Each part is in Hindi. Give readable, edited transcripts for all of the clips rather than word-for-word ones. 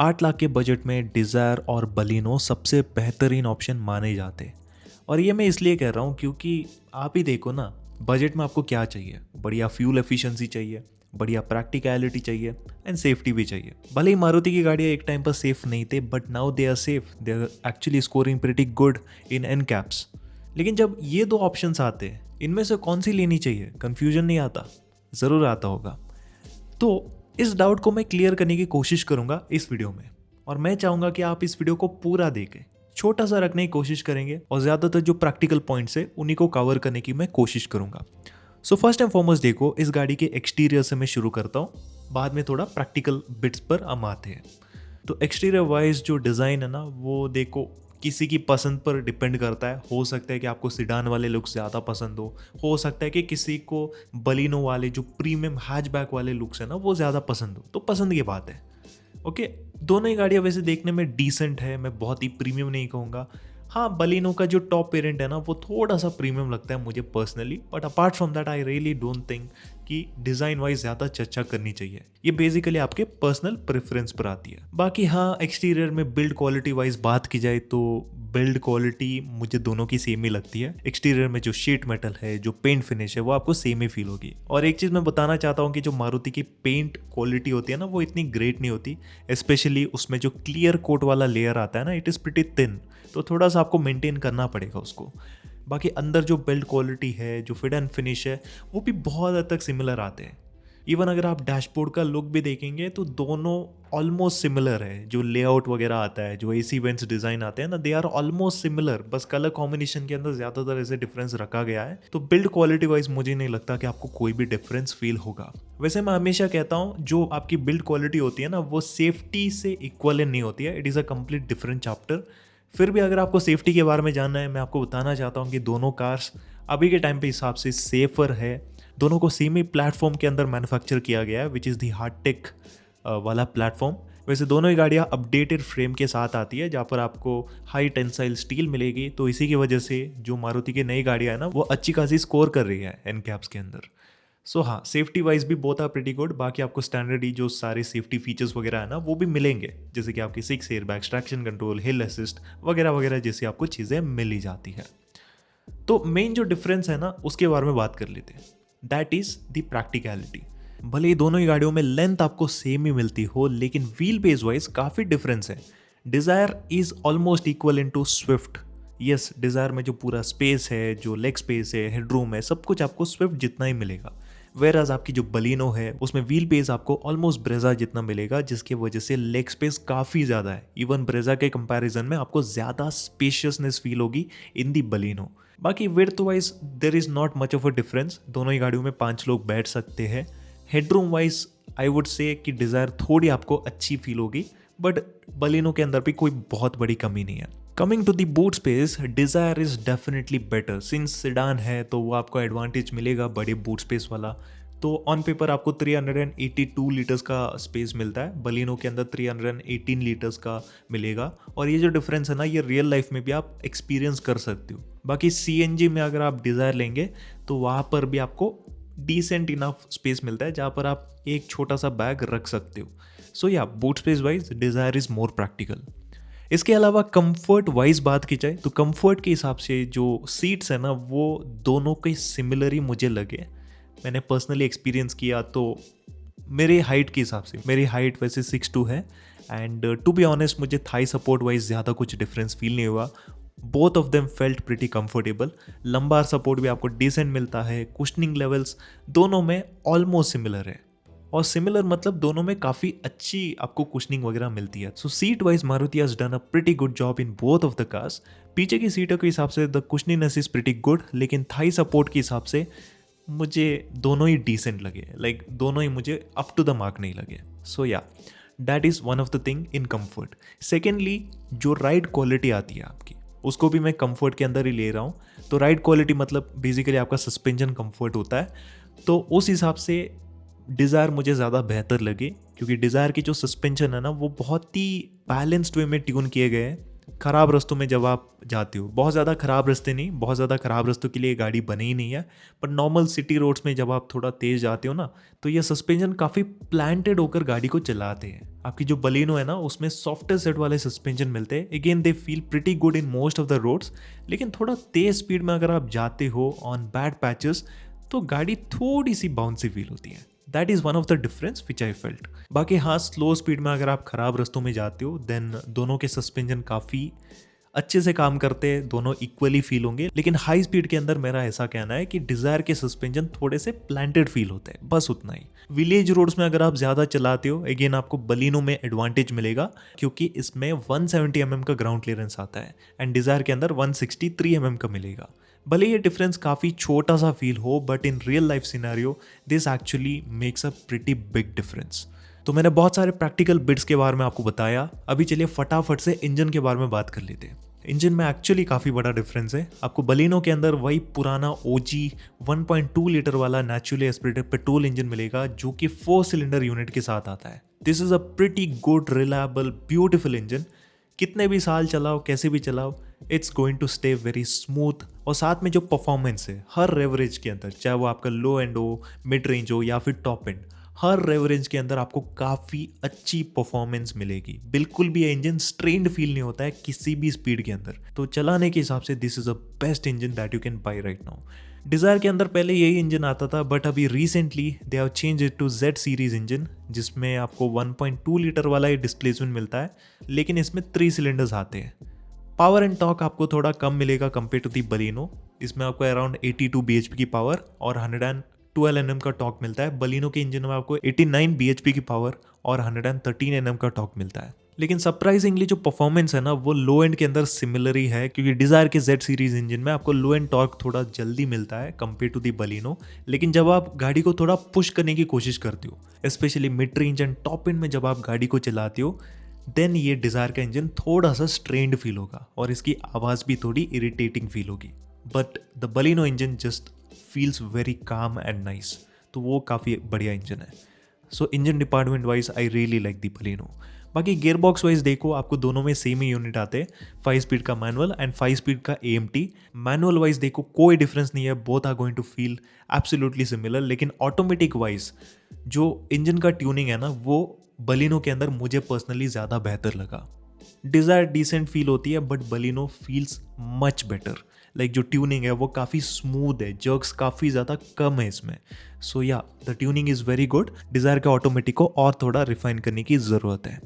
8 लाख के बजट में डिज़ायर और बलिनो सबसे बेहतरीन ऑप्शन माने जाते हैं। और ये मैं इसलिए कह रहा हूँ क्योंकि आप ही देखो ना, बजट में आपको क्या चाहिए? बढ़िया फ्यूल एफिशिएंसी चाहिए, बढ़िया प्रैक्टिकलिटी चाहिए एंड सेफ्टी भी चाहिए। भले ही मारुति की गाड़ियाँ एक टाइम पर सेफ नहीं थे, but now they are safe, they are actually scoring pretty good in NCAPs. लेकिन जब ये दो ऑप्शंस आते हैं, इनमें से कौन सी लेनी चाहिए? कंफ्यूजन नहीं आता? ज़रूर आता होगा। तो इस डाउट को मैं क्लियर करने की कोशिश करूंगा इस वीडियो में, और मैं चाहूंगा कि आप इस वीडियो को पूरा देखें। छोटा सा रखने की कोशिश करेंगे और ज़्यादातर जो प्रैक्टिकल पॉइंट्स है उन्हीं को कवर करने की मैं कोशिश करूंगा। सो फर्स्ट एंड फॉरमोस्ट देखो, इस गाड़ी के एक्सटीरियर से मैं शुरू करता हूँ, बाद में थोड़ा प्रैक्टिकल बिट्स पर हम आते हैं। तो एक्सटीरियर वाइज जो डिज़ाइन है ना, वो देखो किसी की पसंद पर डिपेंड करता है। हो सकता है कि आपको सिडान वाले लुक्स ज़्यादा पसंद हो सकता है कि किसी को बलिनो वाले जो प्रीमियम हैचबैक वाले लुक्स है ना वो ज़्यादा पसंद हो। तो पसंद की बात है। ओके, दोनों ही गाड़ियाँ वैसे देखने में डिसेंट है, मैं बहुत ही प्रीमियम नहीं कहूँगा। हाँ, बलिनो का जो टॉप वेरिएंट है ना वो थोड़ा सा प्रीमियम लगता है मुझे personally, but apart from that I really don't think कि डिज़ाइन वाइज ज़्यादा चर्चा करनी चाहिए। ये बेसिकली आपके पर्सनल प्रेफरेंस पर आती है। बाकी हाँ, एक्सटीरियर में बिल्ड क्वालिटी वाइज बात की जाए तो बिल्ड क्वालिटी मुझे दोनों की सेम ही लगती है। एक्सटीरियर में जो शीट मेटल है, जो पेंट फिनिश है, वो आपको सेम ही फील होगी। और एक चीज़ मैं बताना चाहता हूँ कि जो मारुति की पेंट क्वालिटी होती है ना वो इतनी ग्रेट नहीं होती, स्पेशली उसमें जो क्लियर कोट वाला लेयर आता है ना, इट इज़ प्रिटी थिन, तो थोड़ा सा आपको मेंटेन करना पड़ेगा उसको। बाकी अंदर जो बिल्ड क्वालिटी है, जो फिट एंड फिनिश है, वो भी बहुत हद तक सिमिलर आते हैं। इवन अगर आप डैशबोर्ड का लुक भी देखेंगे तो दोनों ऑलमोस्ट सिमिलर है। जो लेआउट वगैरह आता है, जो एसी वेंट्स डिज़ाइन आते हैं ना, दे आर ऑलमोस्ट सिमिलर, बस कलर कॉम्बिनेशन के अंदर ज़्यादातर ऐसे डिफरेंस रखा गया है। तो बिल्ड क्वालिटी वाइज मुझे नहीं लगता कि आपको कोई भी डिफरेंस फील होगा। वैसे मैं हमेशा कहता हूँ जो आपकी बिल्ड क्वालिटी होती है ना वो सेफ्टी से इक्वल नहीं होती है, it is a complete different chapter. फिर भी अगर आपको सेफ्टी के बारे में जानना है, मैं आपको बताना चाहता हूँ कि दोनों कार्स अभी के टाइम पे हिसाब से सेफर है। दोनों को सेम ही प्लेटफॉर्म के अंदर मैन्युफैक्चर किया गया है, विच इज़ दी हार्टेक वाला प्लेटफॉर्म। वैसे दोनों ही गाड़ियाँ अपडेटेड फ्रेम के साथ आती है, जहाँ पर आपको हाई टेंसाइल स्टील मिलेगी। तो इसी की वजह से जो मारुति की नई गाड़ियाँ है ना वो अच्छी खासी स्कोर कर रही है एनकैप्स के अंदर। सो हाँ, सेफ्टी वाइज भी बोथ आर प्रीटी गुड। बाकी आपको स्टैंडर्ड ही जो सारे सेफ्टी फीचर्स वगैरह है ना वो भी मिलेंगे, जैसे कि आपकी 6 एयरबैग्स, ट्रैक्शन कंट्रोल, हिल असिस्ट वगैरह वगैरह, जैसी आपको चीज़ें मिल ही जाती है। तो मेन जो डिफरेंस है ना उसके बारे में बात कर लेते हैं, दैट इज द प्रैक्टिकलिटी। भले ही दोनों ही गाड़ियों में लेंथ आपको सेम ही मिलती हो, लेकिन व्हील बेस वाइज काफ़ी डिफरेंस है। Dzire is almost equal in to Swift. Yes, Dzire में जो पूरा स्पेस है, जो लेग स्पेस है, हेडरूम है, सब कुछ आपको स्विफ्ट जितना ही मिलेगा। वेराज आपकी जो बलिनो है उसमें व्हील बेस आपको ऑलमोस्ट ब्रेजा जितना मिलेगा, जिसकी वजह से लेग स्पेस काफ़ी ज़्यादा है। इवन ब्रेजा के कंपैरिजन में आपको ज़्यादा स्पेशियसनेस फील होगी इन दी बलिनो। बाकी width wise there is not much of a difference, दोनों ही गाड़ियों में 5 लोग बैठ सकते हैं। Headroom wise I would say कि डिज़ायर थोड़ी आपको अच्छी फील होगी, बट बलिनो के अंदर भी कोई बहुत बड़ी कमी नहीं है। Coming to the boot space, Dzire is definitely better. Since sedan है तो वो आपको एडवांटेज मिलेगा बड़े बूट स्पेस वाला। तो ऑन पेपर आपको 382 लीटर्स का स्पेस मिलता है, बलिनो के अंदर 318 लीटर्स का मिलेगा। और ये जो डिफरेंस है ना ये रियल लाइफ में भी आप एक्सपीरियंस कर सकते हो। बाकी सीएनजी में अगर आप डिज़ायर लेंगे तो वहाँ पर भी आपको डिसेंट इनफ स्पेस मिलता है, जहाँ पर आप एक छोटा सा बैग रख सकते हो। सो या, boot space wise desire is more practical. इसके अलावा कंफर्ट वाइज बात की जाए तो कंफर्ट के हिसाब से जो सीट्स है ना वो दोनों के सिमिलर ही मुझे लगे। मैंने पर्सनली एक्सपीरियंस किया तो मेरे हाइट के हिसाब से, मेरी हाइट वैसे 6'2" है, एंड टू बी ऑनेस्ट मुझे थाई सपोर्ट वाइज ज़्यादा कुछ डिफरेंस फील नहीं हुआ। Both of them felt pretty comfortable. Lumbar support भी आपको डिसेंट मिलता है, कुशनिंग लेवल्स दोनों में ऑलमोस्ट सिमिलर है। और सिमिलर मतलब दोनों में काफ़ी अच्छी आपको कुशनिंग वगैरह मिलती है। So seat wise Maruti has done a pretty good job in both of the cars. पीछे की सीटों के हिसाब से the cushioningness is pretty good, लेकिन थाई सपोर्ट के हिसाब से मुझे दोनों ही डिसेंट लगे। लाइक दोनों ही मुझे अप टू द मार्क नहीं लगे। सो या, that is one of the thing in comfort. Secondly, जो राइड क्वालिटी आती है आपकी, उसको भी मैं कंफर्ट के अंदर ही ले रहा हूँ। तो राइड क्वालिटी मतलब बेसिकली आपका सस्पेंशन कंफर्ट होता है। तो उस हिसाब से डिज़ायर मुझे ज़्यादा बेहतर लगे, क्योंकि डिज़ायर की जो सस्पेंशन है ना वो बहुत ही बैलेंस्ड वे में ट्यून किए गए हैं। ख़राब रास्तों में जब आप जाते हो, बहुत ज़्यादा ख़राब रास्ते नहीं, बहुत ज़्यादा ख़राब रास्तों के लिए गाड़ी बनी ही नहीं है, पर नॉर्मल सिटी रोड्स में जब आप थोड़ा तेज़ जाते हो ना, तो ये सस्पेंशन काफ़ी प्लांटेड होकर गाड़ी को चलाते हैं। आपकी जो बलिनो है ना, उसमें सॉफ्टर सेट वाले सस्पेंशन मिलते हैं। Again they feel pretty good in most of the roads, लेकिन थोड़ा तेज़ स्पीड में अगर आप जाते हो ऑन बैड पैचेस तो गाड़ी थोड़ी सी बाउंसी फील होती है। That is one of the difference which I felt. बाकी हाँ, स्लो स्पीड में अगर आप खराब रास्तों में जाते हो देन दोनों के सस्पेंशन काफ़ी अच्छे से काम करते हैं, दोनों इक्वली फील होंगे। लेकिन हाई स्पीड के अंदर मेरा ऐसा कहना है कि डिज़ायर के सस्पेंशन थोड़े से प्लांटेड फील होते हैं, बस उतना ही। विलेज रोड्स में अगर आप ज़्यादा चलाते हो, अगेन आपको बलिनो में एडवांटेज मिलेगा क्योंकि इसमें 170 mm का ग्राउंड क्लियरेंस आता है एंड डिज़ायर के अंदर 163 mm का मिलेगा। भले ये डिफरेंस काफ़ी छोटा सा फील हो, but in real life scenario this actually makes a pretty big difference. तो मैंने बहुत सारे प्रैक्टिकल बिट्स के बारे में आपको बताया। अभी चलिए फटाफट से इंजन के बारे में बात कर लेते हैं। इंजन में एक्चुअली काफ़ी बड़ा डिफरेंस है। आपको बलिनो के अंदर वही पुराना OG 1.2 लीटर वाला नेचुरली एस्पिरेटेड पेट्रोल इंजन मिलेगा जो कि 4 सिलेंडर यूनिट के साथ आता है। This is a pretty good, reliable, beautiful engine. कितने भी साल चलाओ, कैसे भी चलाओ, it's going to stay very smooth. और साथ में जो परफॉर्मेंस है हर रेवरेज के अंदर, चाहे वो आपका लो एंड हो, मिड रेंज हो या फिर टॉप एंड, हर रेवरेज के अंदर आपको काफ़ी अच्छी परफॉर्मेंस मिलेगी। बिल्कुल भी ये इंजन स्ट्रेन्ड फील नहीं होता है किसी भी स्पीड के अंदर। तो चलाने के हिसाब से this is a best engine that you can buy right now. Dzire के अंदर पहले यही इंजन आता था, बट अभी recently they have change it to Z series engine, जिसमें आपको 1.2 लीटर वाला ये डिस्प्लेसमेंट मिलता है, लेकिन इसमें 3 सिलेंडर्स आते हैं। पावर एंड टॉर्क आपको थोड़ा कम मिलेगा कंपेयर टू दी बलिनो। इसमें आपको अराउंड 82 bhp की पावर और 112 Nm का टॉर्क मिलता है। बलिनो के इंजन में आपको 89 bhp की पावर और 113 Nm का टॉर्क मिलता है। लेकिन सरप्राइजिंगली जो परफॉर्मेंस है ना, वो लो एंड के अंदर सिमिलर ही है, क्योंकि डिज़ायर के Z सीरीज इंजन में आपको लो एंड टॉर्क थोड़ा जल्दी मिलता है कंपेयर टू दी बलिनो। लेकिन जब आप गाड़ी को थोड़ा पुश करने की कोशिश करते हो, specially mid range and top and में जब आप गाड़ी को चलाते हो, देन ये डिज़ायर का इंजन थोड़ा सा स्ट्रेन्ड फील होगा और इसकी आवाज़ भी थोड़ी इरिटेटिंग फील होगी। But the Baleno engine just feels very calm and nice, तो वो काफ़ी बढ़िया इंजन है। सो engine department wise I really like the Baleno. बाकी गियर बॉक्स वाइज देखो, आपको दोनों में सेम ही यूनिट आते हैं, 5 स्पीड का मैनुअल एंड 5 स्पीड का AMT। मैनुअल वाइज देखो कोई डिफरेंस नहीं है, both are going to feel absolutely similar. लेकिन ऑटोमेटिक वाइज जो इंजन का ट्यूनिंग है ना, वो बलिनो के अंदर मुझे पर्सनली ज़्यादा बेहतर लगा। डिज़ायर डिसेंट फील होती है, but Baleno feels much better. Like जो ट्यूनिंग है वो काफ़ी स्मूथ है, जर्क्स काफ़ी ज़्यादा कम है इसमें। सो या the tuning is very good. Desire के ऑटोमेटिक को और थोड़ा रिफाइन करने की ज़रूरत है।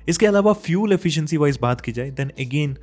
इसके अलावा फ्यूल एफिशिएंसी वाइज बात की जाए, then again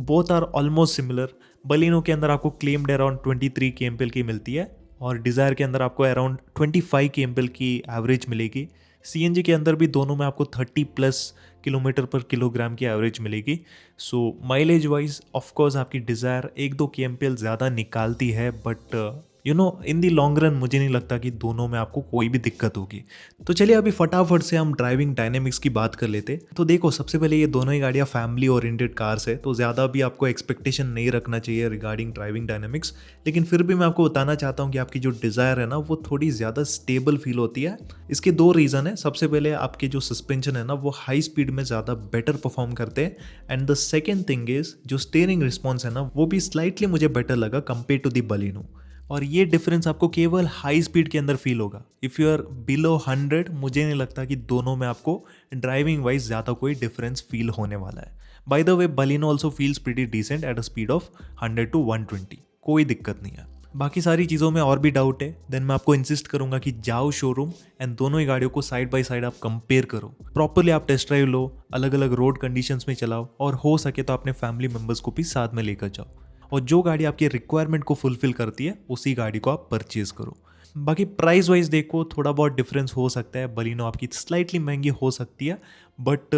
both are almost similar. Baleno के अंदर आपको क्लेम्ड अराउंड 23 kmpl की मिलती है और डिज़ायर के अंदर आपको अराउंड 25 kmpl की एवरेज मिलेगी। CNG के अंदर भी दोनों में आपको 30+ किलोमीटर पर किलोग्राम की एवरेज मिलेगी। सो माइलेज वाइज ऑफकोर्स आपकी डिज़ायर 1-2 kmpl ज़्यादा निकालती है, but in the long run मुझे नहीं लगता कि दोनों में आपको कोई भी दिक्कत होगी। तो चलिए अभी फटाफट से हम ड्राइविंग डायनेमिक्स की बात कर लेते। तो देखो, सबसे पहले ये दोनों ही गाड़ियाँ फैमिली ओरिएंटेड कार्स है, तो ज़्यादा भी आपको एक्सपेक्टेशन नहीं रखना चाहिए रिगार्डिंग ड्राइविंग डायनेमिक्स। लेकिन फिर भी मैं आपको बताना चाहता हूँ कि आपकी जो डिज़ायर है ना, वो थोड़ी ज़्यादा स्टेबल फील होती है। इसके 2 रीज़न है। सबसे पहले आपके जो सस्पेंशन है ना, वो हाई स्पीड में ज़्यादा बेटर परफॉर्म करते हैं, and the second thing is जो स्टीयरिंग रिस्पॉन्स है ना, वो भी स्लाइटली मुझे बेटर लगा कंपेयर टू दी बलिनो। और ये डिफरेंस आपको केवल हाई स्पीड के अंदर फील होगा। इफ़ यू आर बिलो 100, मुझे नहीं लगता कि दोनों में आपको ड्राइविंग वाइज ज़्यादा कोई डिफरेंस फील होने वाला है। By the way, Baleno also feels pretty decent at a speed of 100 to 120, कोई दिक्कत नहीं है। बाकी सारी चीज़ों में और भी डाउट है, देन मैं आपको इंसिस्ट करूंगा कि जाओ शोरूम एंड दोनों ही गाड़ियों को साइड बाय साइड आप कंपेयर करो, प्रॉपरली आप टेस्ट ड्राइव लो, अलग अलग रोड कंडीशंस में चलाओ, और हो सके तो अपने फैमिली मेम्बर्स को भी साथ में लेकर जाओ, और जो गाड़ी आपकी रिक्वायरमेंट को फुलफिल करती है उसी गाड़ी को आप परचेज करो। बाकी प्राइस वाइज देखो, थोड़ा बहुत डिफरेंस हो सकता है, बलिनो आपकी स्लाइटली महंगी हो सकती है, बट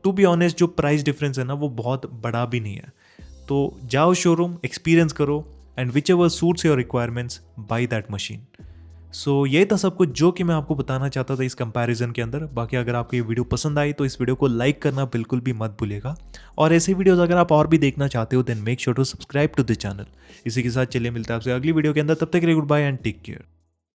टू बी ऑनेस्ट जो प्राइस डिफरेंस है ना, वो बहुत बड़ा भी नहीं है। तो जाओ शोरूम, एक्सपीरियंस करो, and whichever suits your requirements, buy that machine. So यही था सब कुछ जो कि मैं आपको बताना चाहता था इस कंपैरिजन के अंदर। बाकी अगर आपको ये वीडियो पसंद आई तो इस वीडियो को लाइक करना बिल्कुल भी मत भूलिएगा, और ऐसे वीडियोस अगर आप और भी देखना चाहते हो then make sure to subscribe to the channel. इसी के साथ चलिए मिलते हैं आपसे अगली वीडियो के अंदर, तब तक के लिए goodbye and take care.